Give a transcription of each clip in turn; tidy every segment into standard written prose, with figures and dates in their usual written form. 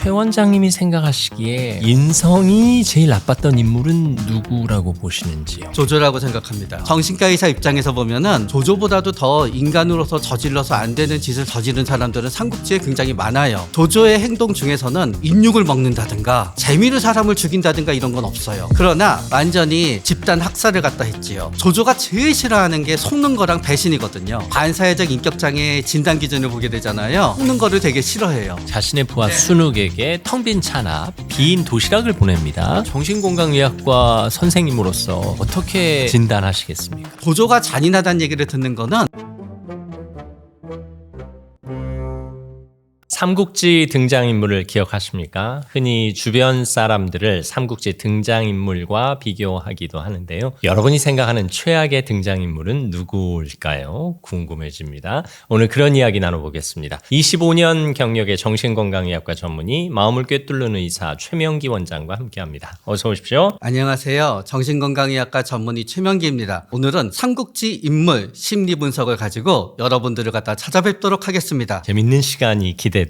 최 원장님이 생각하시기에 인성이 제일 나빴던 인물은 누구라고 보시는지요? 조조라고 생각합니다. 정신과 의사 입장에서 보면은 조조보다도 더 인간으로서 저질러서 안 되는 짓을 저지른 사람들은 삼국지에 굉장히 많아요. 조조의 행동 중에서는 인육을 먹는다든가 재미로 사람을 죽인다든가 이런 건 없어요. 그러나 완전히 집단 학살을 갖다 했지요. 조조가 제일 싫어하는 게 속는 거랑 배신이거든요. 반사회적 인격장애 진단 기준을 보게 되잖아요. 속는 거를 되게 싫어해요. 자신의 부하 순욱에게 텅 빈 차나 빈 도시락을 보냅니다. 정신건강의학과 선생님으로서 어떻게 진단하시겠습니까? 조조가 잔인하다는 얘기를 듣는 거는 삼국지 등장인물을 기억하십니까? 흔히 주변 사람들을 삼국지 등장인물과 비교하기도 하는데요. 여러분이 생각하는 최악의 등장인물은 누구일까요? 궁금해집니다. 오늘 그런 이야기 나눠보겠습니다. 25년 경력의 정신건강의학과 전문의, 마음을 꿰뚫는 의사 최명기 원장과 함께합니다. 어서 오십시오. 안녕하세요. 정신건강의학과 전문의 최명기입니다. 오늘은 삼국지 인물 심리 분석을 가지고 여러분들을 갖다 찾아뵙도록 하겠습니다. 재밌는 시간이 기대됩니다.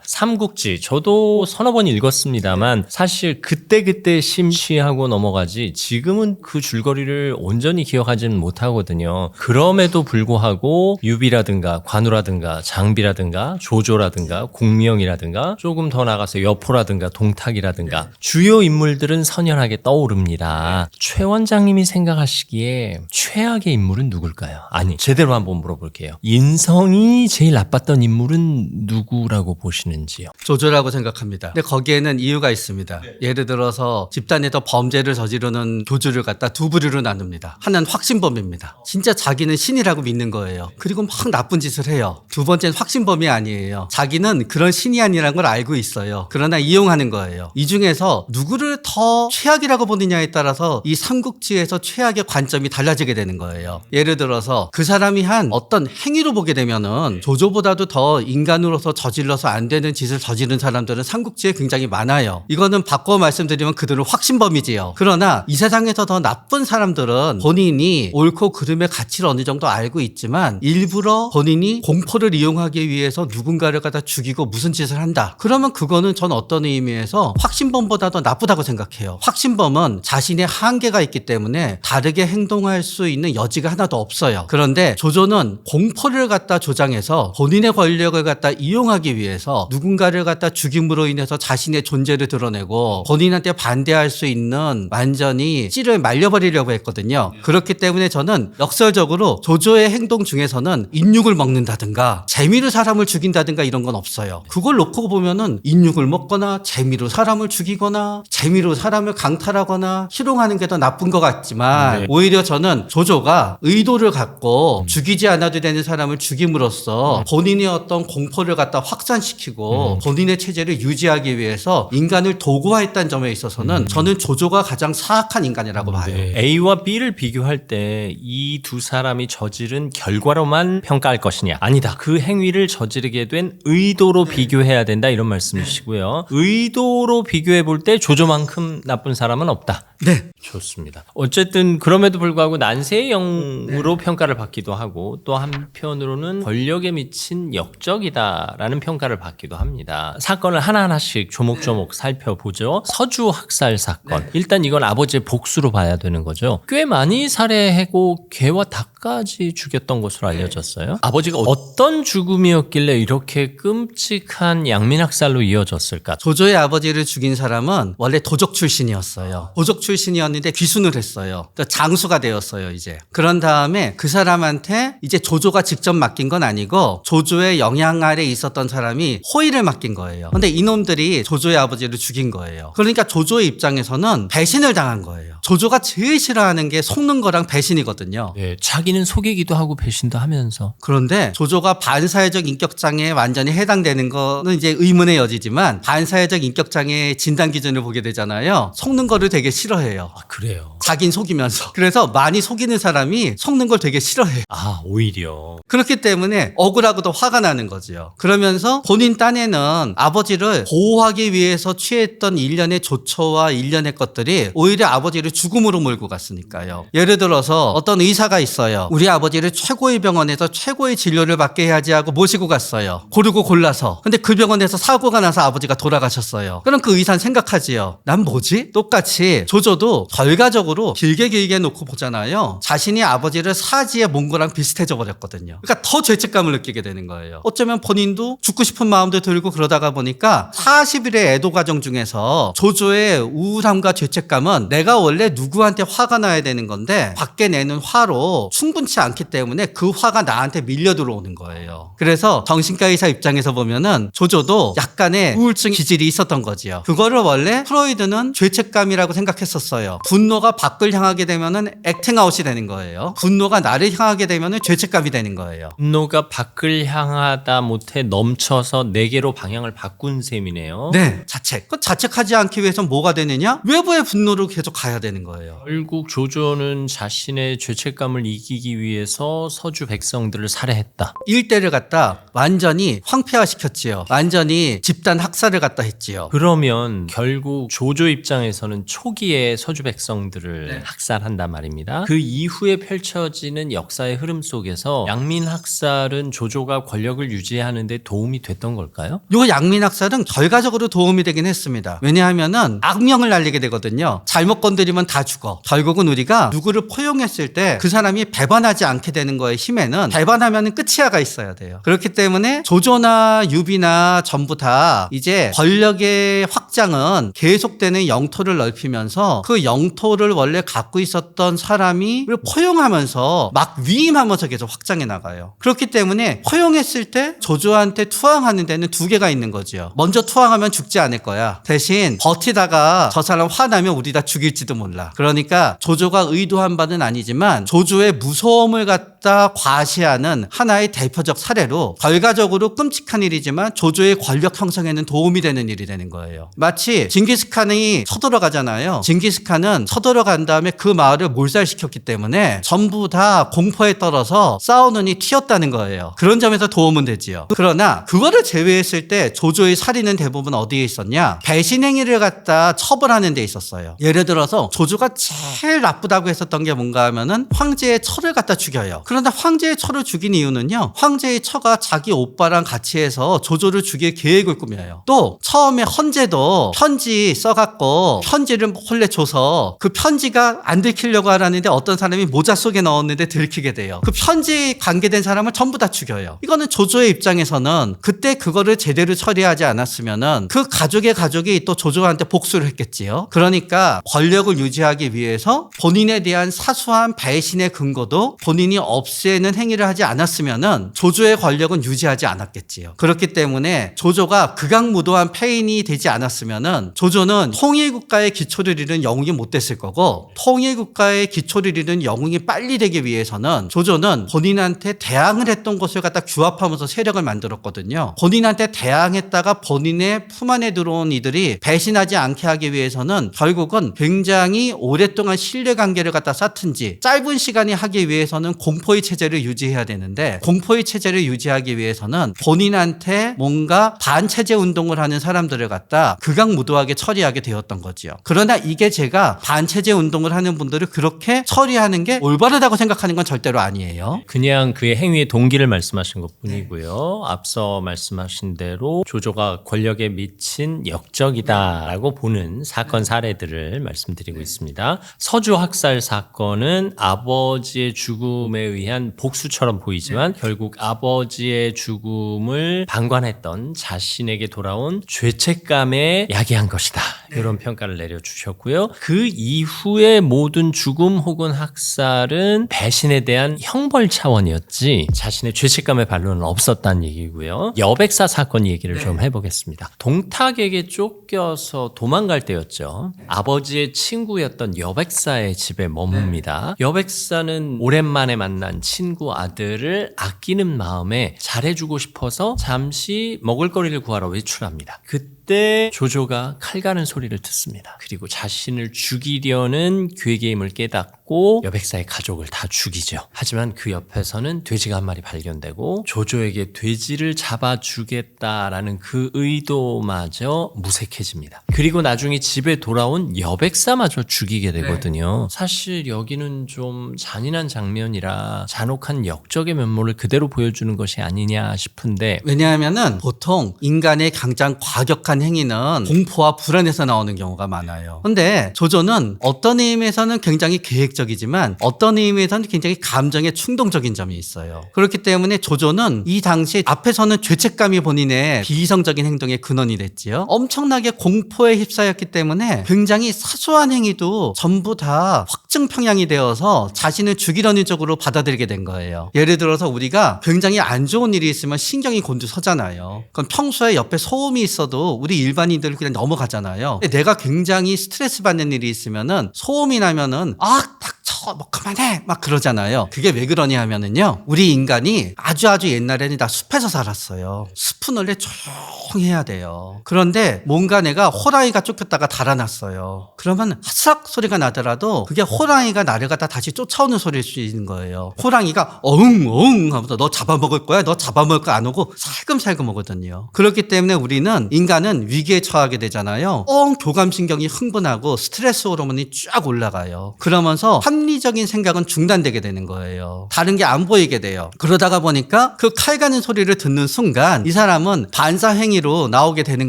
삼국지 저도 서너 번 읽었습니다만 사실 그때 심취하고 넘어가지 지금은 그 줄거리를 온전히 기억하지는 못하거든요. 그럼에도 불구하고 유비라든가 관우라든가 장비라든가 조조라든가 공명이라든가 조금 더 나가서 여포라든가 동탁이라든가 주요 인물들은 선연하게 떠오릅니다. 최 원장님이 생각하시기에 최악의 인물은 누굴까요? 아니 제대로 한번 물어볼게요. 인성이 제일 나빴던 인물은 누구라고 보시는지요? 조조라고 생각합니다. 근데 거기에는 이유가 있습니다. 예를 들어서 집단에서 범죄를 저지르는 교주를 갖다 두 부류로 나눕니다. 하나는 확신범입니다. 진짜 자기는 신이라고 믿는 거예요. 그리고 막 나쁜 짓을 해요. 두 번째는 확신범이 아니에요. 자기는 그런 신이 아니라는 걸 알고 있어요. 그러나 이용하는 거예요. 이 중에서 누구를 더 최악이라고 보느냐에 따라서 이 삼국지에서 최악의 관점이 달라지게 되는 거예요. 예를 들어서 그 사람이 한 어떤 행위로 보게 되면은 조조보다도 더 인간으로서 저질러서 안 되는 짓을 저지른 사람들은 삼국지에 굉장히 많아요. 이거는 바꿔 말씀드리면 그들은 확신범이지요. 그러나 이 세상에서 더 나쁜 사람들은 본인이 옳고 그름의 가치를 어느 정도 알고 있지만 일부러 본인이 공포를 이용하기 위해서 누군가를 갖다 죽이고 무슨 짓을 한다. 그러면 그거는 전 어떤 의미에서 확신범보다 더 나쁘다고 생각해요. 확신범은 자신의 한계가 있기 때문에 다르게 행동할 수 있는 여지가 하나도 없어요. 그런데 조조는 공포를 갖다 조장해서 본인의 권력을 갖다 이용하기 위해서 누군가를 갖다 죽임으로 인해서 자신의 존재를 드러내고 본인한테 반대할 수 있는 완전히 씨를 말려버리려고 했거든요. 그렇기 때문에 저는 역설적으로 조조의 행동 중에서는 인육을 먹는다든가 재미로 사람을 죽인다든가 이런 건 없어요. 그걸 놓고 보면은 인육을 먹거나 재미로 사람을 죽이거나 재미로 사람을 강탈하거나 희롱하는 게 더 나쁜 것 같지만 네. 오히려 저는 조조가 의도를 갖고 죽이지 않아도 되는 사람을 죽임으로써 본인의 어떤 공포를 갖다 확산시키고 본인의 체제를 유지하기 위해서 인간을 도구화했다는 점에 있어서는 저는 조조가 가장 사악한 인간이라고 봐요. 네. A와 B를 비교할 때 이 두 사람이 저지른 결과로만 평가할 것이냐? 아니다. 그 행위를 저지르게 된 의도로 비교해야 된다 이런 말씀이시고요. 의도로 비교해 볼 때 조조만큼 나쁜 사람은 없다. 네. 좋습니다. 어쨌든 그럼에도 불구하고 난세의 영으로 평가를 받기도 하고 또 한편으로는 권력에 미친 역적이다라는 평가를 받기도 합니다. 사건을 하나하나씩 조목조목 살펴보죠. 서주 학살 사건. 일단 이건 아버지의 복수로 봐야 되는 거죠. 꽤 많이 살해하고 개와 닭까지 죽였던 것으로 알려졌어요. 아버지가 어떤 죽음이었길래 이렇게 끔찍한 양민학살로 이어졌을까? 조조의 아버지를 죽인 사람은 원래 도적 출신이었어요. 도적 출신이었는데 귀순을 했어요. 그러니까 장수가 되었어요, 이제. 그런 다음에 그 사람한테 이제 조조가 직접 맡긴 건 아니고 조조의 영향 아래 있었던 사람이 호의를 맡긴 거예요. 근데 이놈들이 조조의 아버지를 죽인 거예요. 그러니까 조조의 입장에서는 배신을 당한 거예요. 조조가 제일 싫어하는 게 속는 거랑 배신이거든요. 네, 자기는 속이기도 하고 배신도 하면서. 그런데 조조가 반사회적 인격장애에 완전히 해당되는 거는 이제 의문의 여지지만 반사회적 인격장애 진단 기준을 보게 되잖아요. 속는 거를 되게 싫어해요. 아, 그래요. 자긴 속이면서. 그래서 많이 속이는 사람이 속는 걸 되게 싫어해요. 아, 오히려. 그렇기 때문에 억울하고도 화가 나는 거죠. 그러면서 본인 딴에는 아버지를 보호하기 위해서 취했던 일련의 조처와 일련의 것들이 오히려 아버지를 죽음으로 몰고 갔으니까요. 예를 들어서 어떤 의사가 있어요. 우리 아버지를 최고의 병원에서 최고의 진료를 받게 해야지 하고 모시고 갔어요. 고르고 골라서. 근데 그 병원에서 사고가 나서 아버지가 돌아가셨어요. 그럼 그 의사는 생각하지요. 난 뭐지? 똑같이 조조도 결과적으로 길게 놓고 보잖아요. 자신이 아버지를 사지에 몬 거랑 비슷해져 버렸거든요. 그러니까 더 죄책감을 느끼게 되는 거예요. 어쩌면 본인도 죽고 싶은 마음도 들고 그러다가 보니까 40일의 애도 과정 중에서 조조의 우울함과 죄책감은 내가 원래 누구한테 화가 나야 되는 건데 밖에 내는 화로 충분치 않기 때문에 그 화가 나한테 밀려 들어오는 거예요. 그래서 정신과 의사 입장에서 보면은 조조도 약간의 우울증 기질이 있었던 거지요. 그거를 원래 프로이드는 죄책감이라고 생각했었어요. 분노가 밖을 향하게 되면은 액팅아웃이 되는 거예요. 분노가 나를 향하게 되면은 죄책감이 되는 거예요. 분노가 밖을 향하다 못해 넘쳐서 내게로 방향을 바꾼 셈이네요. 네, 자책. 그 자책하지 않기 위해선 뭐가 되느냐? 외부의 분노로 계속 가야 되는 거예요. 결국 조조는 자신의 죄책감을 이기기 위해서 서주 백성들을 살해했다. 일대를 갖다 완전히 황폐화시켰지요. 완전히 집단 학살을 갖다 했지요. 그러면 결국 조조 입장에서는 초기에 서주 백성들을 학살한단 말입니다. 그 이후에 펼쳐지는 역사의 흐름 속에서 양민 학살은 조조가 권력을 유지하는 데 도움이 됐던 걸까요? 요 양민 학살은 결과적으로 도움이 되긴 했습니다. 왜냐하면은 악명을 날리게 되거든요. 잘못 건드리면 다 죽어. 결국은 우리가 누구를 포용했을 때 그 사람이 배반하지 않게 되는 거의 힘에는 배반하면은 끝이야가 있어야 돼요. 그렇기 때문에 조조나 유비나 전부 다 이제 권력의 확장은 계속되는 영토를 넓히면서 그 영토를 원래 갖고 있었던 사람이 포용하면서 막 위임하면서 계속 확장해 나가요. 그렇기 때문에 포용했을 때 조조한테 투항하는 데는 두 개가 있는 거죠. 먼저 투항하면 죽지 않을 거야. 대신 버티다가 저 사람 화나면 우리 다 죽일지도 몰라. 그러니까 조조가 의도한 바는 아니지만 조조의 무서움을 갖다 과시하는 하나의 대표적 사례로 결과적으로 끔찍한 일이지만 조조의 권력 형성에는 도움이 되는 일이 되는 거예요. 마치 징기스칸이 쳐들어가잖아요. 징기스칸은 쳐들어간 다음에 그 마을을 몰살시켰기 때문에 전부 다 공포에 떨어서 싸우느니 튀었다는 거예요. 그런 점에서 도움은 되지요. 그러나 그거를 제외했을 때 조조의 살인은 대부분 어디에 있었냐? 배신 행위를 갖다 처벌하는 데 있었어요. 예를 들어서 조조가 제일 나쁘다고 했었던 게 뭔가 하면은 황제의 처를 갖다 죽여요. 그런데 황제의 처를 죽인 이유는요. 황제의 처가 자기 오빠랑 같이 해서 조조를 죽일 계획을 꾸며요. 또 처음에 헌제도 편지 써갖고 편지를 혼내 줘서 그 편지가 안 들키려고 하라는데 어떤 사람이 모자 속에 넣었는데 들키게 돼요. 그 편지에 관계된 사람을 전부 다 죽여요. 이거는 조조의 입장에서는 그때 그거를 제대로 처리하지 않았으면은 그 가족의 가족이 또 조조한테 복수를 했겠지요. 그러니까 권력을 유지하기 위해서 본인에 대한 사소한 배신의 근거도 본인이 없애는 행위를 하지 않았으면은 조조의 권력은 유지하지 않았겠지요. 그렇기 때문에 조조가 극악무도한 패인이 되지 않았으면은 조조는 통일국가의 기초를 잃은 영웅이 못 됐을 거고 통일국가의 기초를 잃은 영웅이 빨리 되기 위해서는 조조는 본인한테 대항을 했던 것을 갖다 규합하면서 세력을 만들었거든요. 본인한테 대항했다가 본인의 품 안에 들어온 이들이 배신하지 않게 하기 위해서는 결국은 굉장히 오랫동안 신뢰관계를 갖다 쌓든지 짧은 시간이 하기 위해서는 공포의 체제를 유지해야 되는데 공포의 체제를 유지하기 위해서는 본인한테 뭔가 반체제 운동을 하는 사람들을 갖다 극악무도하게 처리하게 되었던 거지요. 그러나 이게 제가 반체제 운동을 하는 분들을 그렇게 처리하는 게 올바르다고 생각하는 건 절대로 아니에요. 그냥 그의 행위의 동기를 말씀하신 것뿐이고요. 앞서 말씀하신 대로 조조가 권력에 미친 역적이다라고 보는 사건 사례들을 말씀드리고 있습니다. 서주 학살 사건은 아버지의 죽음에 의한 복수처럼 보이지만 결국 아버지의 죽음을 방관했던 자신에게 돌아온 죄책감에 야기한 것이다. 이런 평가를 내려주셨고요. 그 이후의 모든 죽음 혹은 학살은 배신에 대한 형벌 차원이었지 자신의 죄책감의 반론은 없었다는 얘기고요. 여백사 사건 얘기를 좀 해보겠습니다. 동탁에게 쫓겨서 도망갈 때였죠. 아버지의 친구였던 여백사의 집에 머뭅니다. 여백사는 오랜만에 만난 친구 아들을 아끼는 마음에 잘해주고 싶어서 잠시 먹을거리를 구하러 외출합니다. 그때 이때 조조가 칼 가는 소리를 듣습니다. 그리고 자신을 죽이려는 괴계의 힘을 깨닫고 여백사의 가족을 다 죽이죠. 하지만 그 옆에서는 돼지가 한 마리 발견되고 조조에게 돼지를 잡아주겠다라는 그 의도마저 무색해집니다. 그리고 나중에 집에 돌아온 여백사마저 죽이게 되거든요. 사실 여기는 좀 잔인한 장면이라 잔혹한 역적의 면모를 그대로 보여주는 것이 아니냐 싶은데, 왜냐하면은 보통 인간의 가장 과격한 행위는 공포와 불안에서 나오는 경우가 많아요. 근데 조조는 어떤 의미에서는 굉장히 계획적이지만 어떤 의미에서는 굉장히 감정에 충동적인 점이 있어요. 그렇기 때문에 조조는 이 당시 앞에서는 죄책감이 본인의 비이성적인 행동의 근원이 됐지요. 엄청나게 공포에 휩싸였기 때문에 굉장히 사소한 행위도 전부 다 확증 평양이 되어서 자신을 죽이려는 쪽으로 받아들이게 된 거예요. 예를 들어서 우리가 굉장히 안 좋은 일이 있으면 신경이 곤두서잖아요. 그럼 평소에 옆에 소음이 있어도 우리 일반인들은 그냥 넘어가잖아요. 근데 내가 굉장히 스트레스 받는 일이 있으면은 소음이 나면은 닥쳐 뭐 그만해 막 그러잖아요. 그게 왜 그러냐 하면은요, 우리 인간이 아주 옛날에는 다 숲에서 살았어요. 숲은 원래 조용히 해야 돼요. 그런데 뭔가 내가 호랑이가 쫓겼다가 달아났어요. 그러면 하삭 소리가 나더라도 그게 호랑이가 나를 갖다 다시 쫓아오는 소리일 수 있는 거예요. 호랑이가 어흥 하면서 너 잡아먹을 거야, 너 잡아먹을 거 안 오고 살금살금 오거든요. 그렇기 때문에 우리는 인간은 위기에 처하게 되잖아요. 교감신경이 흥분하고 스트레스 호르몬이 쫙 올라가요. 그러면서 합리적인 생각은 중단되게 되는 거예요. 다른 게 안 보이게 돼요. 그러다가 보니까 그 칼 가는 소리를 듣는 순간 이 사람은 반사행위로 나오게 되는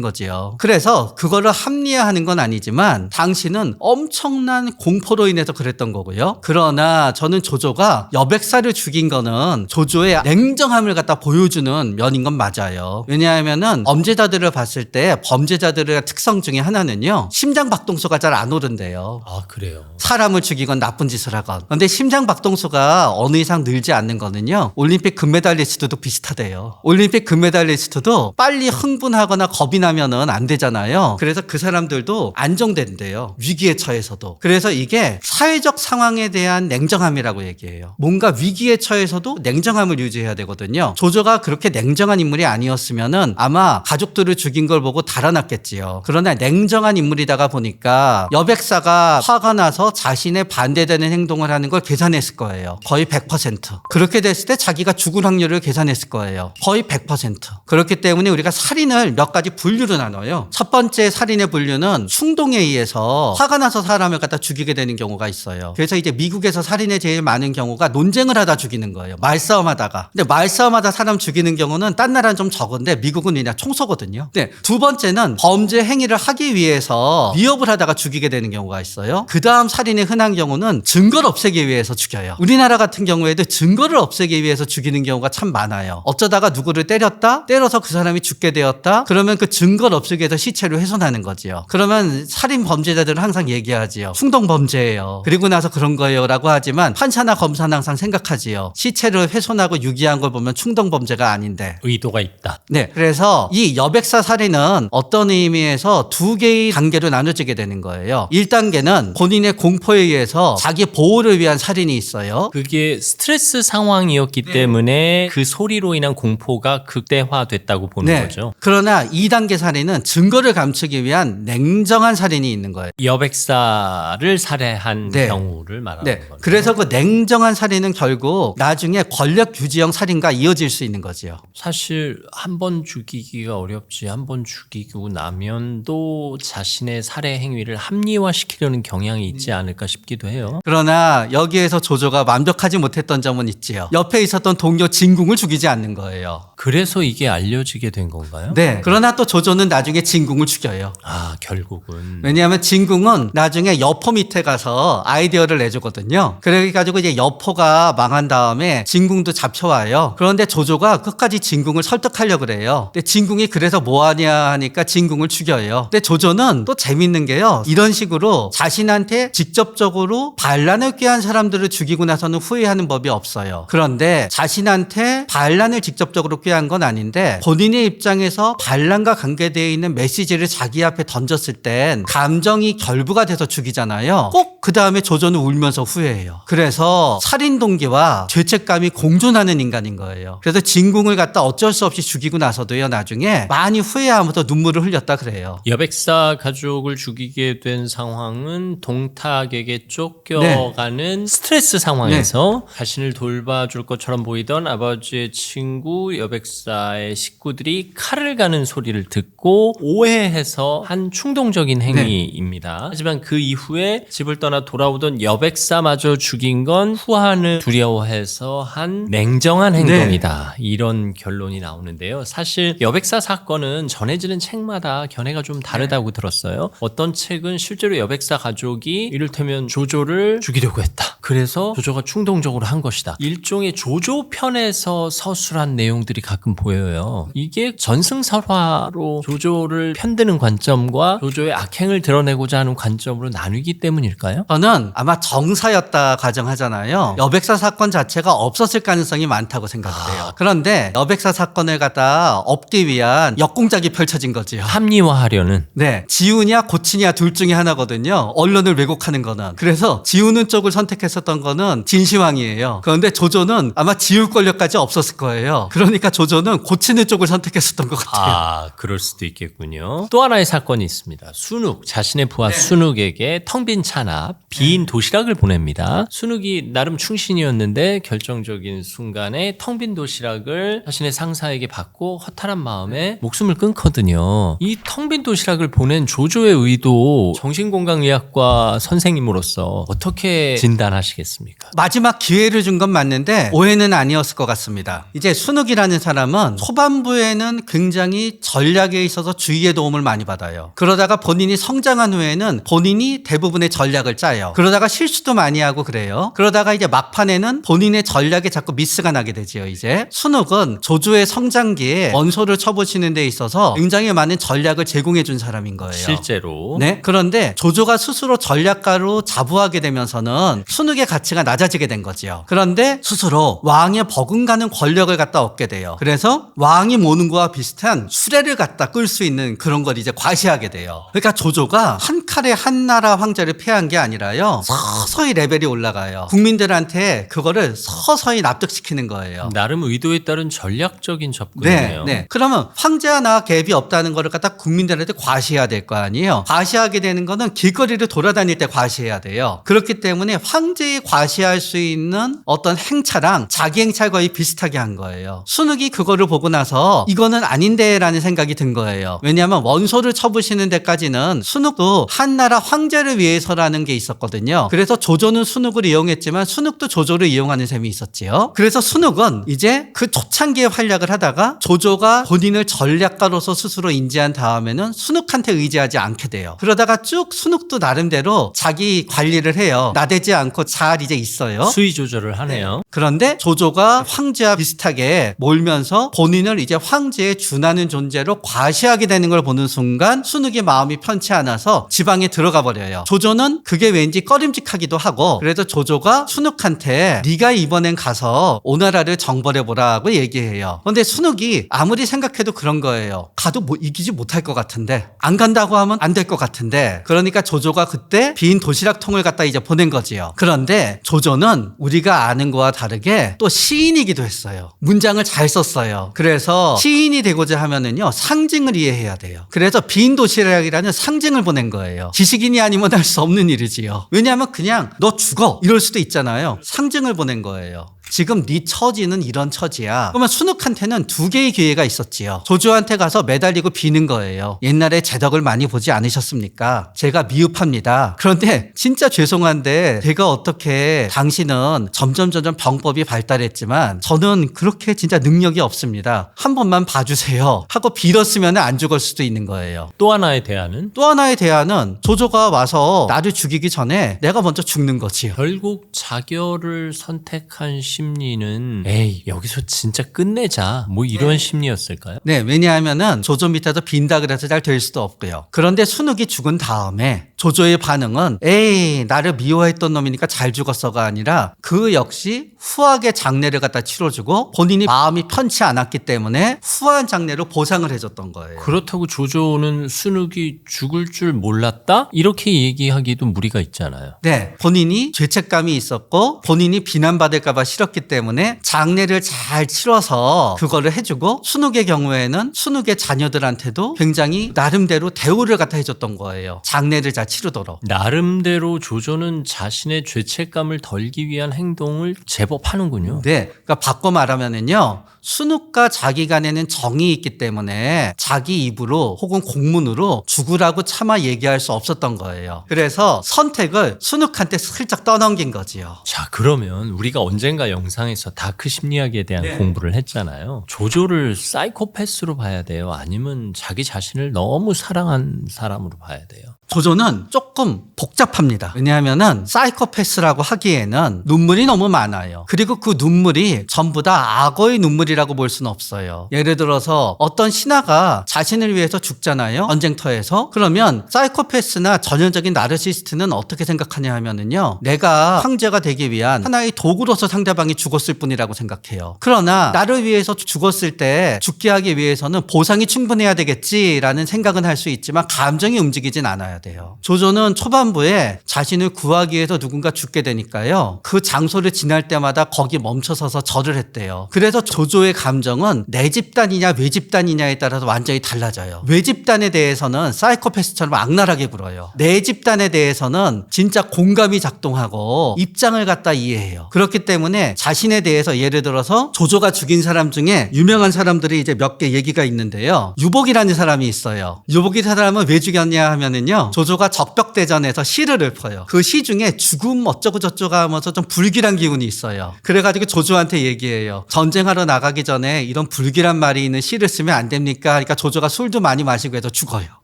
거지요. 그래서 그거를 합리화하는 건 아니지만 당시는 엄청난 공포로 인해서 그랬던 거고요. 그러나 저는 조조가 여백사를 죽인 거는 조조의 냉정함을 갖다 보여주는 면인 건 맞아요. 왜냐하면은 범죄자들을 봤을 때 범죄자들의 특성 중에 하나는요, 심장 박동수가 잘 안 오른대요. 아, 그래요? 사람을 죽이건 나쁜 짓을 하건. 근데 심장 박동수가 어느 이상 늘지 않는 거는요, 올림픽 금메달리스트도 비슷하대요. 올림픽 금메달리스트도 빨리 흥분하거나 겁이 나면은 안 되잖아요. 그래서 그 사람들도 안정된대요. 위기에 처해서도. 그래서 이게 사회적 상황에 대한 냉정함이라고 얘기해요. 뭔가 위기에 처해서도 냉정함을 유지해야 되거든요. 조조가 그렇게 냉정한 인물이 아니었으면은 아마 가족들을 죽인 걸 보고 달아났겠지요. 그러나 냉정한 인물이다가 보니까 여백사가 화가 나서 자신의 반대되는 행동을 하는 걸 계산했을 거예요. 거의 100%. 그렇게 됐을 때 자기가 죽을 확률을 계산했을 거예요. 거의 100%. 그렇기 때문에 우리가 살인을 몇 가지 분류로 나눠요. 첫 번째 살인의 분류는 충동에 의해서 화가 나서 사람을 갖다 죽이게 되는 경우가 있어요. 그래서 이제 미국에서 살인의 제일 많은 경우가 논쟁을 하다 죽이는 거예요. 말싸움하다가. 근데 말싸움하다 사람 죽이는 경우는 딴 나라는 좀 적은데 미국은 그냥 총 쏘거든요. 네. 두 번째는 범죄 행위를 하기 위해서 위협을 하다가 죽이게 되는 경우가 있어요. 그 다음 살인의 흔한 경우는 증거를 없애기 위해서 죽여요. 우리나라 같은 경우에도 증거를 없애기 위해서 죽이는 경우가 참 많아요. 어쩌다가 누구를 때려서 그 사람이 죽게 되었다? 그러면 그 증거를 없애기 위해서 시체를 훼손하는 거지요. 그러면 살인 범죄자들은 항상 얘기하지요. 충동 범죄예요. 그리고 나서 그런 거예요 라고 하지만 판사나 검사는 항상 생각하지요. 시체를 훼손하고 유기한 걸 보면 충동 범죄가 아닌데. 의도가 있다. 네. 그래서 이 여백사 살인은 어떤 의미에서 두 개의 단계로 나눠지게 되는 거예요. 1단계는 본인의 공포에 의해서 자기 보호를 위한 살인이 있어요. 그게 스트레스 상황이었기 때문에 그 소리로 인한 공포가 극대화됐다고 보는 거죠. 그러나 2단계 살인은 증거를 감추기 위한 냉정한 살인이 있는 거예요. 여백사를 살해한 경우를 말하는 거예요. 그래서 그 냉정한 살인은 결국 나중에 권력 규지형 살인과 이어질 수 있는 거죠. 사실 한 번 죽이기가 어렵지, 한 번 죽이고 나면 또 자신의 살해 행위를 합리화시키려는 경향이 있지 않을까 싶기도 해요. 그러나 여기에서 조조가 완벽하지 못했던 점은 있지요. 옆에 있었던 동료 진궁을 죽이지 않는 거예요. 그래서 이게 알려지게 된 건가요? 네. 그러나 또 조조는 나중에 진궁을 죽여요. 아, 결국은. 왜냐하면 진궁은 나중에 여포 밑에 가서 아이디어를 내주거든요. 그래가지고 이제 여포가 망한 다음에 진궁도 잡혀와요. 그런데 조조가 끝까지 진궁을 설득하려고 그래요. 근데 진궁이 그래서 뭐하냐 하니까 진궁을 죽여요. 근데 조조는 또 재밌는 게요, 이런 식으로 자신한테 직접적으로 반란을 꾀한 사람들을 죽이고 나서는 후회하는 법이 없어요. 그런데 자신한테 반란을 직접적으로 꾀한 건 아닌데 본인의 입장에서 반란과 관계되어 있는 메시지를 자기 앞에 던졌을 땐 감정이 결부가 돼서 죽이잖아요. 꼭 그 다음에 조조는 울면서 후회해요. 그래서 살인 동기와 죄책감이 공존하는 인간인 거예요. 그래서 진궁을 갖다 어쩔 수 없이 죽이고 나서도요, 나중에 많이 후회하면서 눈물을 흘렸다 그래요. 여백사 가족을 죽이게 된 상황은 동탁에게 쫓겨가는 스트레스 상황에서 자신을 돌봐줄 것처럼 보이던 아버지의 친구 여백사의 식구들이 칼을 가는 소리를 듣고 오해해서 한 충동적인 행위입니다. 하지만 그 이후에 집을 떠나 돌아오던 여백사마저 죽인 건 후한을 두려워해서 한 냉정한 행동이다. 이런 결론이 나오는데요. 사실 여백사 사건은 전해지는 책마다 견해가 좀 다르다고 들었어요. 어떤 책은 실제로 여백사 가족이 이를테면 조조를 죽이려고 했다. 그래서 조조가 충동적으로 한 것이다. 일종의 조조 편에서 서술한 내용들이 가끔 보여요. 이게 전승설화로 조조를 편드는 관점과 조조의 악행을 드러내고자 하는 관점으로 나누기 때문일까요? 저는 아마 정사였다 가정하잖아요. 여백사 사건 자체가 없었을 가능성이 많다고 생각을 해요. 그런데 여백사 사건을 갖다 엎기 위한 역공작이 펼쳐진 거지요. 합리화하려는. 네, 지우냐 고치냐 둘 중에 하나거든요. 언론을 왜곡하는 거는. 그래서 지우는 쪽을 선택했었던 거는 진시황이에요. 그런데 조조는 아마 지울 권력까지 없었을 거예요. 그러니까 조조는 고치는 쪽을 선택했었던 것 같아요. 아, 그럴 수도 있겠군요. 또 하나의 사건이 있습니다. 순욱, 자신의 부하 순욱에게 텅 빈 찬압, 빈 도시락을 보냅니다. 순욱이 나름 충신이었는데 결정적인 순간에 텅 빈 도시락을 자신의 상사에게 받고 허탈한 마음에 목숨을 끊거든요. 이 텅 빈 도시락을 보낸 조조의 의도, 정신건강의학과 선생님으로서 어떻게 진단하시겠습니까? 마지막 기회를 준 건 맞는데 오해는 아니었을 것 같습니다. 이제 순욱이라는 사람은 초반부에는 굉장히 전략에 있어서 주위의 도움을 많이 받아요. 그러다가 본인이 성장한 후에는 본인이 대부분의 전략을 짜요. 그러다가 실수도 많이 하고 그래요. 그러다가 이제 막판에는 본인의 전략에 자꾸 미스가 나게 되지요. 이제 순욱은 조조의 성장기에 원소를 쳐보시는 데 있어서 굉장히 많은 전략을 제공해 준 사람인 거예요. 실제로. 네. 그런데 조조가 스스로 전략가로 자부하게 되면서는 순욱의 가치가 낮아지게 된 거지요. 그런데 스스로 왕의 버금가는 권력을 갖다 얻게 돼요. 그래서 왕이 모는 거와 비슷한 수레를 갖다 끌 수 있는 그런 걸 이제 과시하게 돼요. 그러니까 조조가 한 칼에 한 나라 황제를 패한 게 아니라요. 서서히 레벨이 올라가요. 국민들한테 그거를 서서히 납득시키는 거예요. 나름 의도에 따른 전략적인 접근이네요. 네. 그러면 황제와 나와 갭이 없다는 거를 갖다 국민들한테 과시해야 될 거 아니에요. 과시하게 되는 거는 길거리를 돌아다닐 때 과시해야 돼요. 그렇기 때문에 황제에 과시할 수 있는 어떤 행차랑 자기 행차를 거의 비슷하게 한 거예요. 순욱이 그거를 보고 나서 이거는 아닌데라는 생각이 든 거예요. 왜냐하면 원소를 쳐부시는 데까지는 순욱도 한나라 황제를 위해서라는 게 있었거든요. 그래서 조조는 순욱을 이용했지만 순욱도 조조를 이용하는 셈이 있었지요. 그래서 순욱은 이제 그 초창기에 활약을 하다가 조조가 본인을 전략가로서 스스로 인지한 다음에는 순욱한테 의지하지 않게 돼요. 그러다가 쭉 순욱도 나름대로 자기 관리를 해요. 나대지 않고 잘 이제 있어요. 수위 조절을 하네요. 그런데 조조가 황제와 비슷하게 몰면서 본인을 이제 황제에 준하는 존재로 과시하게 되는 걸 보는 순간 순욱의 마음이 편치 않아서 지방에 들어가 버려요. 조조는 그게 왠지 꺼림직하기도 하고 그래도 조조가 순욱한테 네가 이번엔 가서 오나라를 정벌해보라고 얘기해요. 그런데 순욱이 아무리 생각해도 그런 거예요. 가도 뭐 이기지 못할 것 같은데 안 간다고 하면 안 될 것 같은데 그러니까 조조가 그때 빈 도시락통을 갖다 이제 보낸 거지요. 그런데 조조는 우리가 아는 거와 다르게 또 시인이기도 했어요. 문장을 잘 썼어요. 그래서 시인이 되고자 하면은요 상징을 이해해야 돼요. 그래서 빈 도시락이라는 상징을 보낸 거예요. 지식인이 아니면 할 수 없는 일이지요. 왜냐하면 그냥 너 죽어 이럴 수도 있잖아요. 상징을 보낸 거예요. 지금 네 처지는 이런 처지야. 그러면 순욱한테는 두 개의 기회가 있었지요. 조조한테 가서 매달리고 비는 거예요. 옛날에 제 덕을 많이 보지 않으셨습니까? 제가 미흡합니다. 그런데 진짜 죄송한데 제가 어떻게 당신은 점점 병법이 발달했지만 저는 그렇게 진짜 능력이 없습니다. 한 번만 봐주세요. 하고 빌었으면 안 죽을 수도 있는 거예요. 또 하나의 대안은 또 하나의 대안은 조조가 와서 나를 죽이기 전에 내가 먼저 죽는 거지요. 결국 자결을 선택한 심리는 에이 여기서 진짜 끝내자 뭐 이런 심리였을까요? 네, 왜냐하면은 조조 밑에서 빈다 그래서 잘 될 수도 없고요. 그런데 순욱이 죽은 다음에 조조의 반응은 에이 나를 미워했던 놈이니까 잘 죽었어가 아니라 그 역시 후하게 장례를 갖다 치러주고 본인이 마음이 편치 않았기 때문에 후한 장례로 보상을 해줬던 거예요. 그렇다고 조조는 순욱이 죽을 줄 몰랐다? 이렇게 얘기하기도 무리가 있잖아요. 네, 본인이 죄책감이 있었고 본인이 비난받을까봐 싫었기 때문에 장례를 잘 치러서 그거를 해주고 순욱의 경우에는 순욱의 자녀들한테도 굉장히 나름대로 대우를 갖다 해줬던 거예요. 장례를 잘 치르도록. 나름대로 조조는 자신의 죄책감을 덜기 위한 행동을 제법 하는군요. 네, 그러니까 바꿔 말하면은요. 순욱과 자기 간에는 정이 있기 때문에 자기 입으로 혹은 공문으로 죽으라고 차마 얘기할 수 없었던 거예요. 그래서 선택을 순욱한테 슬쩍 떠넘긴 거지요. 자, 그러면 우리가 언젠가 영상에서 다크 심리학에 대한 네. 공부를 했잖아요. 조조를 사이코패스로 봐야 돼요? 아니면 자기 자신을 너무 사랑한 사람으로 봐야 돼요? 조조는 조금 복잡합니다. 왜냐하면은 사이코패스라고 하기에는 눈물이 너무 많아요. 그리고 그 눈물이 전부 다 악어의 눈물이라고 볼 수는 없어요. 예를 들어서 어떤 신하가 자신을 위해서 죽잖아요. 전쟁터에서. 그러면 사이코패스나 전형적인 나르시스트는 어떻게 생각하냐 하면은요. 내가 황제가 되기 위한 하나의 도구로서 상대방이 죽었을 뿐이라고 생각해요. 그러나 나를 위해서 죽었을 때 죽게 하기 위해서는 보상이 충분해야 되겠지라는 생각은 할 수 있지만 감정이 움직이진 않아야 돼요. 조조는 초반부에 자신을 구하기 위해서 누군가 죽게 되니까요. 그 장소를 지날 때마다 거기 멈춰서서 절을 했대요. 그래서 조조의 감정은 내 집단이냐 외 집단이냐에 따라서 완전히 달라져요. 외 집단에 대해서는 사이코패스처럼 악랄하게 굴어요. 내 집단에 대해서는 진짜 공감이 작동하고 입장을 갖다 이해해요. 그렇기 때문에 자신에 대해서 예를 들어서 조조가 죽인 사람 중에 유명한 사람들이 이제 몇 개 얘기가 있는데요. 유복이라는 사람이 있어요. 유복이 사람은 왜 죽였냐 하면은요. 조조가 적벽대전에서 시를 읊어요. 그 시 중에 죽음 어쩌고 저쩌고 하면서 좀 불길한 기운이 있어요. 그래가지고 조조한테 얘기해요. 전쟁하러 나가기 전에 이런 불길한 말이 있는 시를 쓰면 안 됩니까? 그러니까 조조가 술도 많이 마시고 해서 죽어요.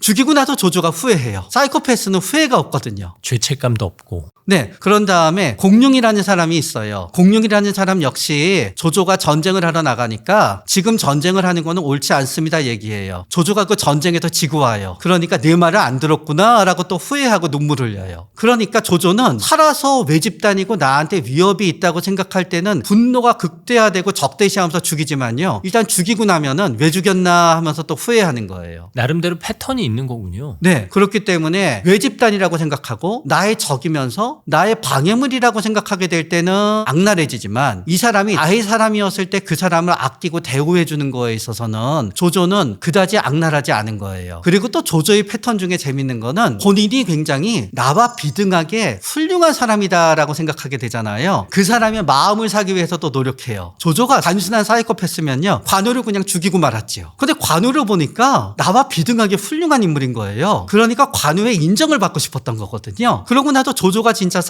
죽이고 나서 조조가 후회해요. 사이코패스는 후회가 없거든요. 죄책감도 없고. 네, 그런 다음에 공룡이라는 사람이 있어요. 공룡이라는 사람 역시 조조가 전쟁을 하러 나가니까 지금 전쟁을 하는 거는 옳지 않습니다 얘기해요. 조조가 그 전쟁에서 지고 와요. 그러니까 내 말을 안 들었구나 라고 또 후회하고 눈물을 흘려요. 그러니까 조조는 살아서 외 집단이고 나한테 위협이 있다고 생각할 때는 분노가 극대화되고 적대시하면서 죽이지만요. 일단 죽이고 나면은 왜 죽였나 하면서 또 후회하는 거예요. 나름대로 패턴이 있는 거군요. 네, 그렇기 때문에 외 집단이라고 생각하고 나의 적이면서 나의 방해물이라고 생각하게 될 때는 악랄해지지만 이 사람이 나의 사람이었을 때 그 사람을 아끼고 대우해 주는 거에 있어서는 조조는 그다지 악랄하지 않은 거예요. 그리고 또 조조의 패턴 중에 재밌는 거는 본인이 굉장히 나와 비등하게 훌륭한 사람이다라고 생각하게 되잖아요. 그 사람의 마음을 사기 위해서 또 노력해요. 조조가 단순한 사이코패스면요. 관우를 그냥 죽이고 말았지요. 근데 관우를 보니까 나와 비등하게 훌륭한 인물인 거예요. 그러니까 관우의 인정을 받고 싶었던 거거든요. 그러고 나도 조조가 진짜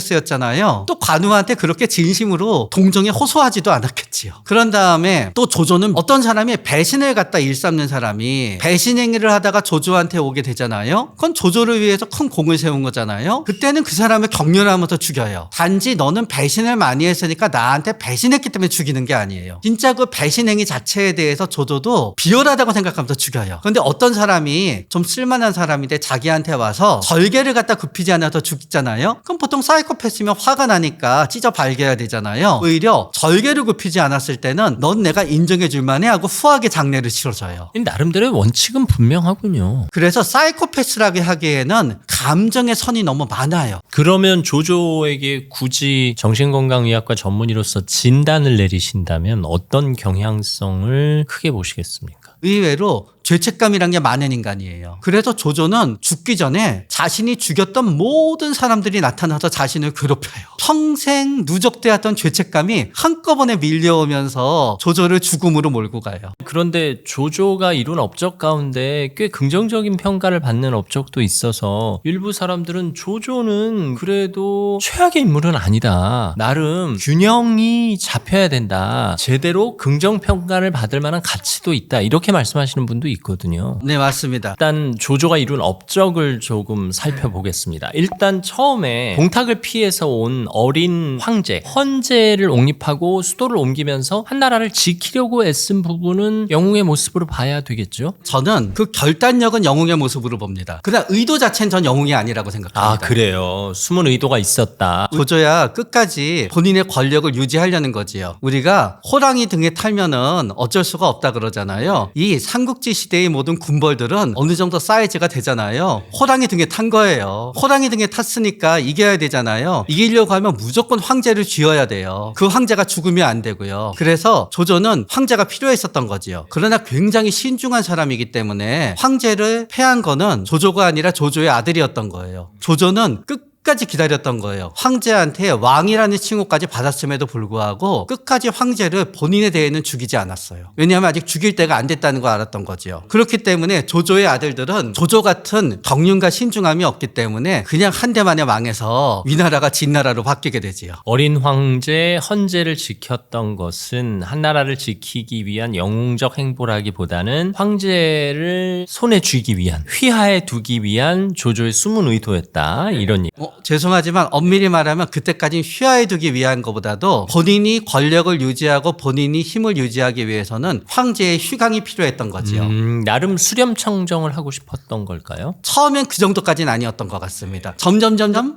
사이코패스였잖아요. 또 관우한테 그렇게 진심으로 동정에 호소하지도 않았겠지요. 그런 다음에 또 조조는 어떤 사람이 배신을 갖다 일삼는 사람이 배신 행위를 하다가 조조한테 오게 되잖아요. 그건 조조를 위해서 큰 공을 세운 거잖아요. 그때는 그 사람을 격렬하면서 죽여요. 단지 너는 배신을 많이 했으니까 나한테 배신했기 때문에 죽이는 게 아니에요. 진짜 그 배신 행위 자체에 대해서 조조도 비열하다고 생각하면서 죽여요. 그런데 어떤 사람이 좀 쓸만한 사람인데 자기한테 와서 절개를 갖다 굽히지 않아서 죽잖아요. 그럼 보통 사이코패스면 화가 나니까 찢어 발개해야 되잖아요. 오히려 절개를 굽히지 않았을 때는 넌 내가 인정해 줄 만해 하고 후하게 장례를 치러줘요. 나름대로의 원칙은 분명하군요. 그래서 사이코패스라고 하기에는 감정의 선이 너무 많아요. 그러면 조조에게 굳이 정신건강의학과 전문의로서 진단을 내리신다면 어떤 경향성을 크게 보시겠습니까? 의외로 죄책감이란 게 많은 인간이에요. 그래서 조조는 죽기 전에 자신이 죽였던 모든 사람들이 나타나서 자신을 괴롭혀요. 평생 누적되었던 죄책감이 한꺼번에 밀려오면서 조조를 죽음으로 몰고 가요. 그런데 조조가 이룬 업적 가운데 꽤 긍정적인 평가를 받는 업적도 있어서 일부 사람들은 조조는 그래도 최악의 인물은 아니다. 나름 균형이 잡혀야 된다. 제대로 긍정평가를 받을 만한 가치도 있다. 이렇게 이렇게 말씀하시는 분도 있거든요. 네, 맞습니다. 일단 조조가 이룬 업적을 조금 살펴보겠습니다. 일단 처음에 동탁을 피해서 온 어린 황제, 헌제를 옹립하고 수도를 옮기면서 한나라를 지키려고 애쓴 부분은 영웅의 모습으로 봐야 되겠죠? 저는 그 결단력은 영웅의 모습으로 봅니다. 그러나 의도 자체는 전 영웅이 아니라고 생각합니다. 아, 그래요. 숨은 의도가 있었다. 조조야 끝까지 본인의 권력을 유지하려는 거지요. 우리가 호랑이 등에 탈면은 어쩔 수가 없다 그러잖아요. 이 삼국지 시대의 모든 군벌들은 어느 정도 사이즈가 되잖아요. 호랑이 등에 탄 거예요. 호랑이 등에 탔으니까 이겨야 되잖아요. 이기려고 하면 무조건 황제를 쥐어야 돼요. 그 황제가 죽으면 안 되고요. 그래서 조조는 황제가 필요했었던 거지요. 그러나 굉장히 신중한 사람이기 때문에 황제를 패한 거는 조조가 아니라 조조의 아들이었던 거예요. 조조는 끝까지 기다렸던 거예요. 황제한테 왕이라는 칭호까지 받았음에도 불구하고 끝까지 황제를 본인에 대해는 죽이지 않았어요. 왜냐하면 아직 죽일 때가 안 됐다는 걸 알았던 거죠. 그렇기 때문에 조조의 아들들은 조조 같은 경륜과 신중함이 없기 때문에 그냥 한 대 만에 망해서 위나라가 진나라로 바뀌게 되지요. 어린 황제 헌제를 지켰던 것은 한나라를 지키기 위한 영웅적 행보라기보다는 황제를 손에 쥐기 위한, 휘하에 두기 위한 조조의 숨은 의도였다. 이런 얘기. 죄송하지만 엄밀히 말하면 그때까지 휘하에 두기 위한 것보다도 본인이 권력을 유지하고 본인이 힘을 유지하기 위해서는 황제의 휴강이 필요했던 거지요. 나름 수렴청정을 하고 싶었던 걸까요? 처음엔 그 정도까지는 아니었던 것 같습니다. 점점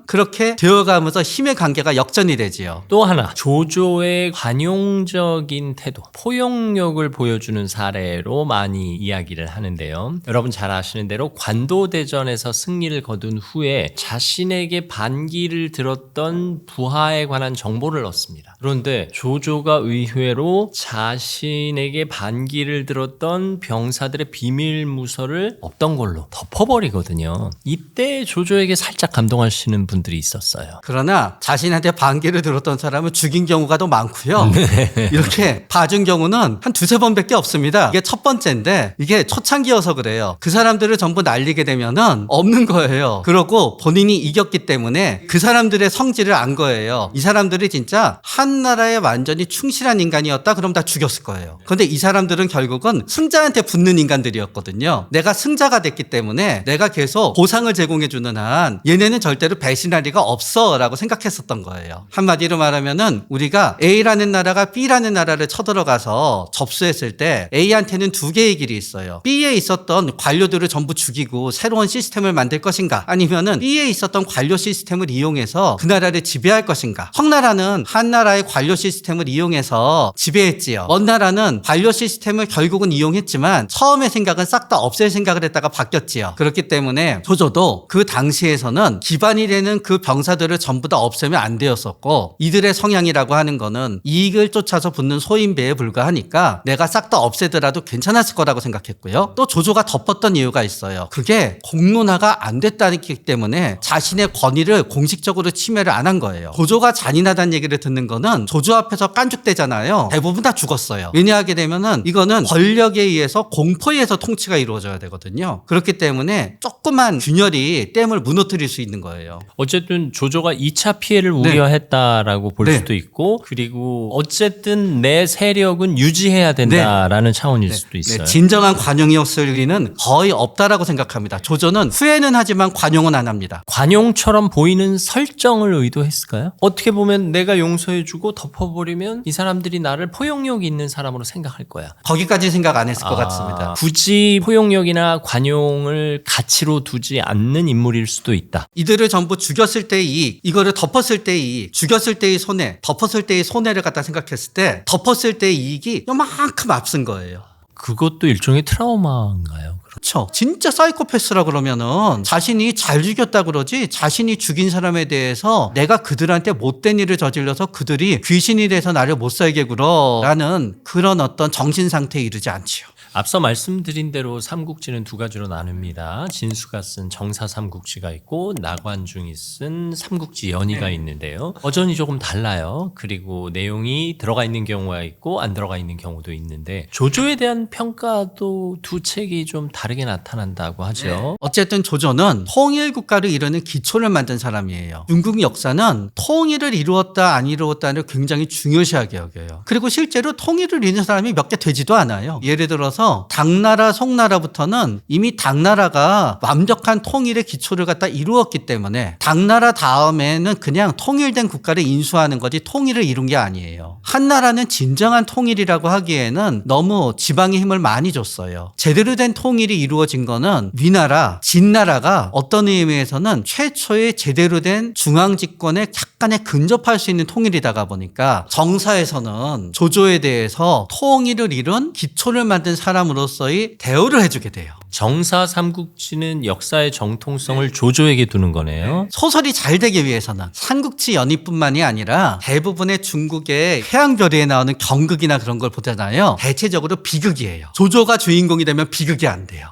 그렇게 되어가면서 힘의 관계가 역전이 되지요. 또 하나, 조조의 관용적인 태도, 포용력을 보여주는 사례로 많이 이야기를 하는데요. 여러분 잘 아시는 대로 관도대전에서 승리를 거둔 후에 자신에게 반기를 들었던 부하에 관한 정보를 얻습니다. 그런데 조조가 의외로 자신에게 반기를 들었던 병사들의 비밀 무서를 없던 걸로 덮어버리거든요. 이때 조조에게 살짝 감동하시는 분들이 있었어요. 그러나 자신한테 반기를 들었던 사람은 죽인 경우가 더 많고요. 이렇게 봐준 경우는 한 두세 번밖에 없습니다. 이게 첫 번째인데 이게 초창기여서 그래요. 그 사람들을 전부 날리게 되면은 없는 거예요. 그러고 본인이 이겼기 때문에 그 사람들의 성질을 안 거예요. 이 사람들이 진짜 한나라에 완전히 충실한 인간이었다 그럼 다 죽였을 거예요. 그런데 이 사람들은 결국은 승자한테 붙는 인간들이었거든요. 내가 승자가 됐기 때문에 내가 계속 보상을 제공해 주는 한 얘네는 절대로 배신할 리가 없어 라고 생각했었던 거예요. 한마디로 말하면은 우리가 A라는 나라가 B라는 나라를 쳐들어가서 접수했을 때 A한테는 두 개의 길이 있어요. B에 있었던 관료들을 전부 죽이고 새로운 시스템을 만들 것인가, 아니면은 B에 있었던 관료 시스템을 이용해서 그 나라를 지배할 것인가. 청나라는 한나라의 관료 시스템을 이용해서 지배했지요. 원나라는 관료 시스템을 결국은 이용했지만 처음의 생각은 싹 다 없앨 생각을 했다가 바뀌었지요. 그렇기 때문에 조조도 그 당시에서는 기반이 되는 그 병사들을 전부 다 없애면 안 되었었고, 이들의 성향이라고 하는 거는 이익을 쫓아서 붙는 소인배에 불과하니까 내가 싹 다 없애더라도 괜찮았을 거라고 생각했고요. 또 조조가 덮었던 이유가 있어요. 그게 공론화가 안 됐다기 때문에 자신의 권위를 공식적으로 침해를 안 한 거예요. 조조가 잔인하다는 얘기를 듣는 거는 조조 앞에서 깐죽대잖아요. 대부분 다 죽었어요. 왜냐하게 되면은 이거는 권력에 의해서 공포에 의해서 통치가 이루어져야 되거든요. 그렇기 때문에 조그만 균열이 댐을 무너뜨릴 수 있는 거예요. 어쨌든 조조가 2차 피해를 우려했다라고 볼 수도 있고, 그리고 어쨌든 내 세력은 유지해야 된다라는 차원일 수도 있어요. 진정한 관용이었을 리는 거의 없다라고 생각합니다. 조조는 후회는 하지만 관용은 안 합니다. 관용처럼 보이는 설정을 의도했을까요? 어떻게 보면 내가 용서해주고 덮어버리면 이 사람들이 나를 포용력 있는 사람으로 생각할 거야. 거기까지 생각 안 했을 것 같습니다. 굳이 포용력이나 관용을 가치로 두지 않는 인물일 수도 있다. 이들을 전부 죽였을 때의 이익, 이거를 덮었을 때의 이익, 죽였을 때의 손해, 덮었을 때의 손해를 갖다 생각했을 때 덮었을 때의 이익이 요만큼 앞선 거예요. 그것도 일종의 트라우마인가요? 그렇죠. 진짜 사이코패스라 그러면은 자신이 잘 죽였다 그러지 자신이 죽인 사람에 대해서 내가 그들한테 못된 일을 저질러서 그들이 귀신이 돼서 나를 못 살게 굴어라는 그런 어떤 정신 상태에 이르지 않지요. 앞서 말씀드린 대로 삼국지는 두 가지로 나눕니다. 진수가 쓴 정사 삼국지가 있고 나관중이 쓴 삼국지 연의가 있는데요. 버전이 조금 달라요. 그리고 내용이 들어가 있는 경우가 있고 안 들어가 있는 경우도 있는데 조조에 대한 평가도 두 책이 좀 다르게 나타난다고 하죠. 어쨌든 조조는 통일 국가를 이루는 기초를 만든 사람이에요. 중국 역사는 통일을 이루었다 안 이루었다를 굉장히 중요시하게 여겨요. 그리고 실제로 통일을 이루는 사람이 몇 개 되지도 않아요. 예를 들어서 하면서 당나라, 송나라부터는 이미 당나라가 완벽한 통일의 기초를 갖다 이루었기 때문에 당나라 다음에는 그냥 통일된 국가를 인수하는 거지 통일을 이룬 게 아니에요. 한나라는 진정한 통일이라고 하기에는 너무 지방의 힘을 많이 줬어요. 제대로 된 통일이 이루어진 거는 위나라, 진나라가 어떤 의미에서는 최초의 제대로 된 중앙 집권에 약간의 근접할 수 있는 통일이다가 보니까 정사에서는 조조에 대해서 통일을 이룬 기초를 만든 사람으로서의 대우를 해주게 돼요. 정사 삼국지는 역사의 정통성을 조조에게 두는 거네요. 소설이 잘 되기 위해서는 삼국지 연의뿐만이 아니라 대부분의 중국의 해양별이에 나오는 경극이나 그런 걸 보잖아요. 대체적으로 비극이에요. 조조가 주인공이 되면 비극이 안 돼요.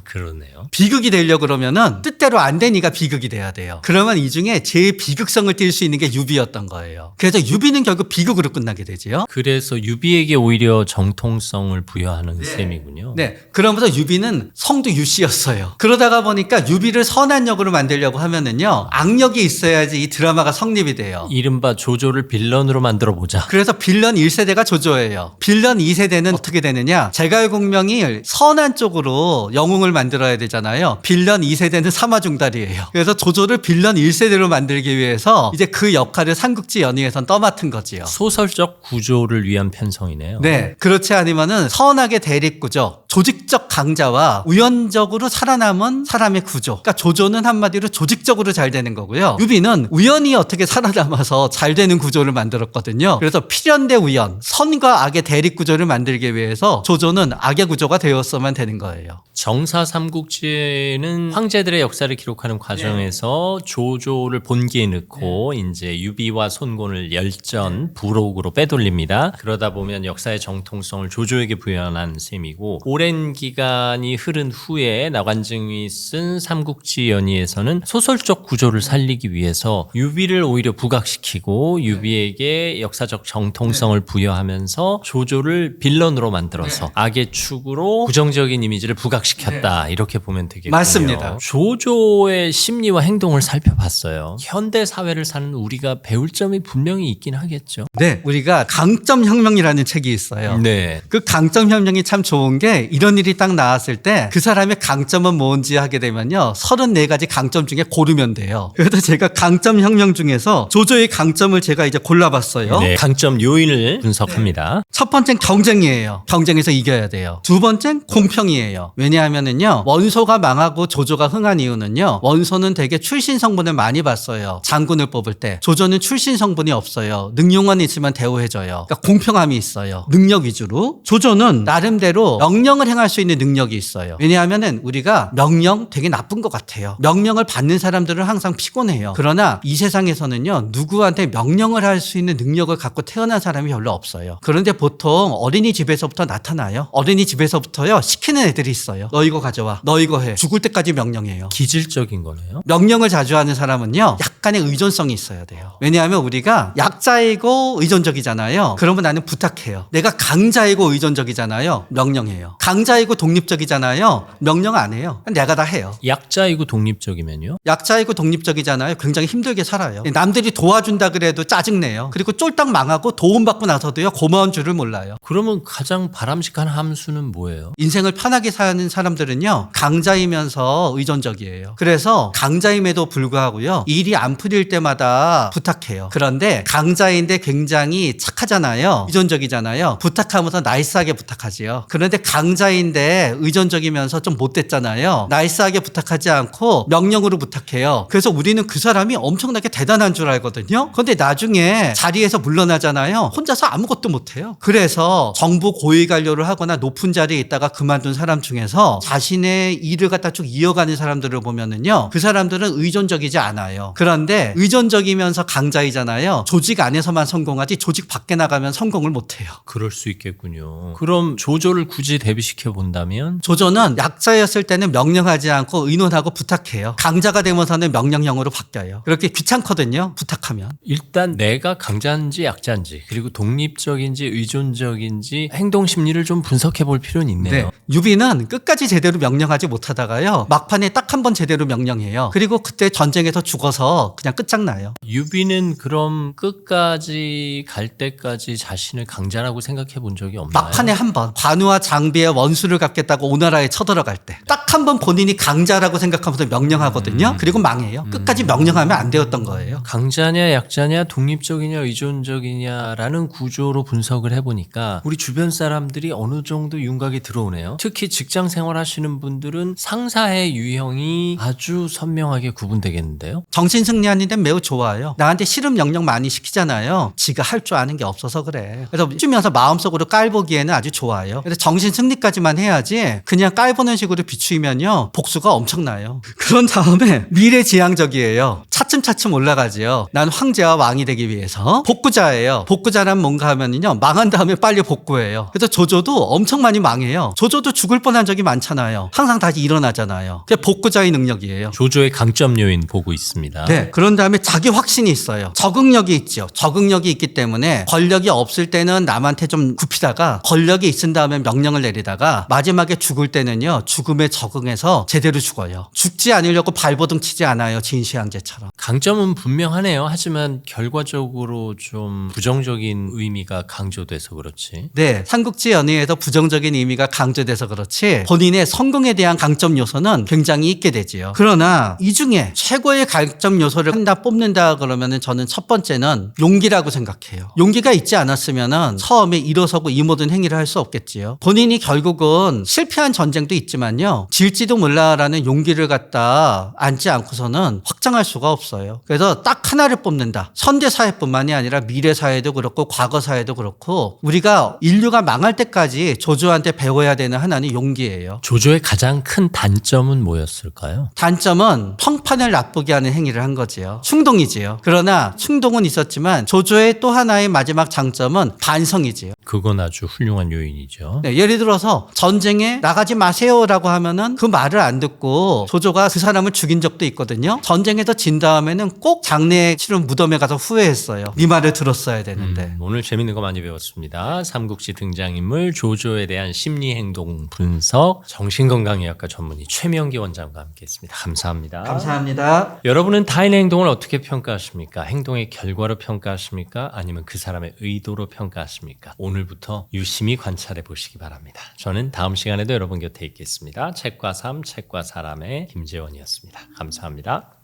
그러네요. 비극이 되려고 그러면은 뜻대로 안 되니까 비극이 돼야 돼요. 그러면 이 중에 제일 비극성을 띌 수 있는 게 유비였던 거예요. 그래서 유비는 결국 비극으로 끝나게 되죠. 그래서 유비에게 오히려 정통성을 부여하는 셈이군요. 네. 그러면서 유비는 성도 유씨였어요. 그러다가 보니까 유비를 선한 역으로 만들려고 하면은요, 악역이 있어야지 이 드라마가 성립이 돼요. 이른바 조조를 빌런으로 만들어 보자. 그래서 빌런 1세대가 조조예요. 빌런 2세대는 어떻게 되느냐? 제갈공명이 선한 쪽으로 영웅을 만들어야 되잖아요. 빌런 2세대는 삼화중달이에요. 그래서 조조를 빌런 1세대로 만들기 위해서 이제 그 역할을 삼국지 연의에선 떠맡은 거지요. 소설적 구조를 위한 편성이네요. 네. 그렇지 않으면은 선악의 대립구조, 조직적 강자와 우연적으로 살아남은 사람의 구조. 그러니까 조조는 한마디로 조직적으로 잘 되는 거고요. 유비는 우연히 어떻게 살아남아서 잘 되는 구조를 만들었거든요. 그래서 필연 대 우연, 선과 악의 대립구조를 만들기 위해서 조조는 악의 구조가 되었어만 되는 거예요. 정사 삼국지는 황제들의 역사를 기록하는 과정에서 조조를 본기에 넣고 이제 유비와 손곤을 열전 부록으로 빼돌립니다. 그러다 보면 역사의 정통성을 조조에게 부여한 셈이고 오랜 기간이 흐른 후에 나관증이 쓴 삼국지 연의에서는 소설적 구조를 살리기 위해서 유비를 오히려 부각시키고 유비에게 역사적 정통성을 부여하면서 조조를 빌런으로 만들어서 악의 축으로 부정적인 이미지를 부각시켰다. 이렇게 보면 되겠군요. 맞습니다. 조조의 심리와 행동을 살펴봤어요. 현대 사회를 사는 우리가 배울 점이 분명히 있긴 하겠죠. 네. 우리가 강점혁명이라는 책이 있어요. 네. 그 강점혁명이 참 좋은 게 이런 일이 딱 나왔을 때 그 사람의 강점은 뭔지 하게 되면요. 34가지 강점 중에 고르면 돼요. 그래서 제가 강점혁명 중에서 조조의 강점을 제가 이제 골라봤어요. 네. 강점 요인을 분석합니다. 첫 번째는 경쟁이에요. 경쟁에서 이겨야 돼요. 두 번째는 공평이에요. 왜냐하면은요, 원소가 망하고 조조가 흥한 이유는요, 원소는 되게 출신 성분을 많이 봤어요. 장군을 뽑을 때. 조조는 출신 성분이 없어요. 능력만 있으면 대우해줘요. 그러니까 공평함이 있어요. 능력 위주로. 조조는 나름대로 명령을 행할 수 있는 능력이 있어요. 왜냐하면은 우리가 명령 되게 나쁜 것 같아요. 명령을 받는 사람들은 항상 피곤해요. 그러나 이 세상에서는요, 누구한테 명령을 할 수 있는 능력을 갖고 태어난 사람이 별로 없어요. 그런데 보통 어린이집에서부터 나타나요. 어린이집에서부터요, 시키는 애들이 있어요. 너 이거 가져와. 너 이거 해. 죽을 때까지 명령해요. 기질적인 거네요. 명령을 자주 하는 사람은요, 약간의 의존성이 있어야 돼요. 왜냐하면 우리가 약자이고 의존적이잖아요. 그러면 나는 부탁해요. 내가 강자이고 의존적이잖아요. 명령해요. 강자이고 독립적이잖아요. 명령 안 해요. 내가 다 해요. 약자이고 독립적이면요? 약자이고 독립적이잖아요. 굉장히 힘들게 살아요. 남들이 도와준다 그래도 짜증내요. 그리고 쫄딱 망하고 도움받고 나서도요, 고마운 줄을 몰라요. 그러면 가장 바람직한 함수는 뭐예요? 인생을 편하게 사는 사람들은요, 강자이면서 의존적이에요. 그래서 강자임에도 불구하고요, 일이 안 풀릴 때마다 부탁해요. 그런데 강자인데 굉장히 착하잖아요. 의존적이잖아요. 부탁하면서 나이스하게 부탁하지요. 그런데 강자인데 의존적이면서 좀 못됐잖아요. 나이스하게 부탁하지 않고 명령으로 부탁해요. 그래서 우리는 그 사람이 엄청나게 대단한 줄 알거든요. 그런데 나중에 자리에서 물러나잖아요. 혼자서 아무것도 못해요. 그래서 정부 고위 관료를 하거나 높은 자리에 있다가 그만둔 사람 중에서 자신의 일을 갖다 쭉 이어가는 사람들을 보면은요, 그 사람들은 의존적이지 않아요. 그런데 의존적이면서 강자이잖아요. 조직 안에서만 성공하지 조직 밖에 나가면 성공을 못해요. 그럴 수 있겠군요. 그럼 조조를 굳이 대비시켜 본다면 조조는 조조는 약자였을 때는 명령하지 않고 의논하고 부탁해요. 강자가 되면서는 명령형으로 바뀌어요. 그렇게 귀찮거든요. 부탁하면. 일단 내가 강자인지 약자인지 그리고 독립적인지 의존적인지 행동 심리를 좀 분석해 볼 필요는 있네요. 네. 유비는 끝까지 제대로 명령하지 못하다가요. 막판에 딱 한 번 제대로 명령해요. 그리고 그때 전쟁에서 죽어서 그냥 끝장나요. 유비는 그럼 끝까지 갈 때까지 자신을 강자라고 생각해 본 적이 없나요? 막판에 한 번 관우와 장비의 원수를 갚겠다고 오나라에 쳐들어갈 때 딱 한 번 본인이 강자라고 생각하면서 명령하거든요. 그리고 망해요. 끝까지 명령하면 안 되었던 거예요. 강자냐 약자냐 독립적이냐 의존적이냐라는 구조로 분석을 해보니까 우리 주변 사람들이 어느 정도 윤곽이 들어오네요. 특히 직장 생활하시는 분들은 상사의 유형이 아주 선명하게 구분되겠는데요. 정신승리하는 데는 매우 좋아요. 나한테 싫은 명령 많이 시키잖아요. 지가 할 줄 아는 게 없어서 그래. 그래서 주면서 마음속으로 깔보기에는 아주 좋아요. 그래서 정신승리까지만 해야지 그냥 깔보는 식으로 비추이면요. 복수가 엄청나요. 그런 다음에 미래지향적이에요. 차츰차츰 올라가지요. 난 황제와 왕이 되기 위해서. 복구자예요. 복구자란 뭔가 하면요. 망한 다음에 빨리 복구해요. 그래서 조조도 엄청 많이 망해요. 조조도 죽을 뻔한 적이 많잖아요. 항상 다시 일어나잖아요. 그게 복구자의 능력이에요. 조조의 강점 요인 보고 있습니다. 네. 그런 다음에 자기 확신이 있어요. 적응력이 있죠. 적응력이 있기 때문에 권력이 없을 때는 남한테 좀 굽히다가 권력이 있은 다음에 명령을 내리다가 마지막에 죽을 때는요. 죽음에 적응해서 제대로 죽어요. 죽지 않으려고 발버둥 치지 않아요. 진시황제처럼. 강점은 분명하네요. 하지만 결과적으로 좀 부정적인 의미가 강조돼서 그렇지. 네. 삼국지 연의에서 부정적인 의미가 강조돼서 그렇지 본인의 성공에 대한 강점 요소는 굉장히 있게 되지요. 그러나 이 중에 최고의 강점 요소를 한다 뽑는다 그러면은 저는 첫 번째는 용기라고 생각해요. 용기가 있지 않았으면은 처음에 일어서고 이 모든 행위를 할 수 없겠지요. 본인이 결국은 실패한 전쟁도 있지만요. 질지도 몰라라는 용기를 갖다 안지 않고서는 확장할 수가 없어요. 그래서 딱 하나를 뽑는다. 현대 사회뿐만이 아니라 미래 사회도 그렇고 과거 사회도 그렇고 우리가 인류가 망할 때까지 조조한테 배워야 되는 하나는 용기예요. 조조의 가장 큰 단점은 뭐였을까요? 단점은 평판을 나쁘게 하는 행위를 한 거지요. 충동이지요. 그러나 충동은 있었지만 조조의 또 하나의 마지막 장점은 반성이지요. 그건 아주 훌륭한 요인이죠. 네, 예를 들어서 전쟁에 나가지 마세요라고 하면은 그 말을 안 듣고 조조가 그 사람을 죽인 적도 있거든요. 전쟁에서 진 다음에는 꼭 장례 치른 무덤에 가서 후회했어요. 네 말을 들었어야 되는데. 오늘 재밌는 거 많이 배웠습니다. 삼국지 등장인물 조조에 대한 심리행동 분석 정신건강의학과 전문의 최명기 원장과 함께했습니다. 감사합니다. 감사합니다. 여러분은 타인의 행동을 어떻게 평가하십니까? 행동의 결과로 평가하십니까? 아니면 그 사람의 의도로 평가하십니까? 오늘부터 유심히 관찰해 보시기 바랍니다. 저는 다음 시간에도 여러분 곁에 있겠습니다. 책과 삶, 책과 사람의 김재원이었습니다. 감사합니다.